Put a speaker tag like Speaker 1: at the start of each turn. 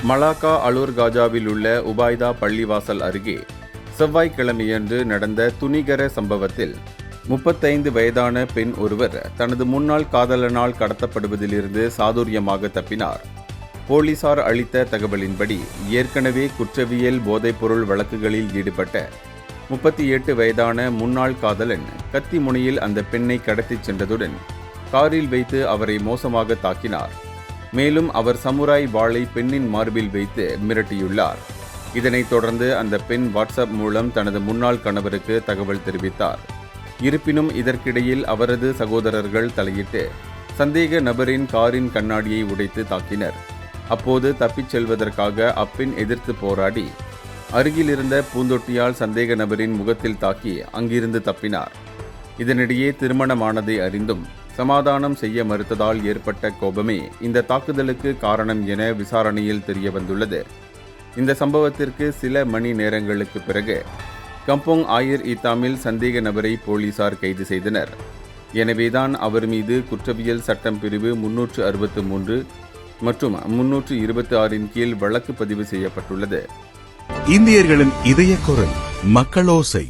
Speaker 1: Malacca அலூர் காஜாவில் உள்ள உபாய்தா பள்ளிவாசல் அருகே செவ்வாய்க்கிழமையன்று நடந்த துணிகர சம்பவத்தில் 35 வயதான பெண் ஒருவர் தனது முன்னாள் காதலனால் கடத்தப்படுவதிலிருந்து சாதுரியமாக தப்பினார். போலீசார் அளித்த தகவலின்படி ஏற்கனவே குற்றவியல் போதைப்பொருள் வழக்குகளில் ஈடுபட்ட 38 வயதான முன்னாள் காதலன் கத்தி முனையில் அந்த பெண்ணை கடத்திச் சென்றதுடன் காரில் வைத்து அவரை மோசமாக தாக்கினார். மேலும் அவர் சமுராய் வாளை பெண்ணின் மார்பில் வைத்து மிரட்டியுள்ளார். இதனைத் தொடர்ந்து அந்த பெண் வாட்ஸ்அப் மூலம் தனது முன்னாள் கணவருக்கு தகவல் தெரிவித்தார். இருப்பினும் இதற்கிடையில் அவரது சகோதரர்கள் தலையிட்டு சந்தேக நபரின் காரின் கண்ணாடியை உடைத்து தாக்கினர். அப்போது தப்பிச் செல்வதற்காக அப்பெண் எதிர்த்து போராடி அருகிலிருந்த பூந்தொட்டியால் சந்தேக நபரின் முகத்தில் தாக்கி அங்கிருந்து தப்பினார். இதனிடையே திருமணமானதை அறிந்தும் சமாதானம் செய்ய மறுத்ததால் ஏற்பட்ட கோபமே இந்த தாக்குதலுக்கு காரணம் என விசாரணையில் தெரியவந்துள்ளது. இந்த சம்பவத்திற்கு சில மணி நேரங்களுக்கு பிறகு கம்போங் ஆயர் ஈத்தாமில் சந்தேக நபரை போலீசார் கைது செய்தனர். எனவேதான் அவர் மீது குற்றவியல் சட்டம் பிரிவு 363 மற்றும் 326 கீழ் வழக்கு பதிவு செய்யப்பட்டுள்ளது.
Speaker 2: இந்தியர்களின் இதய குரல் மக்களோசை.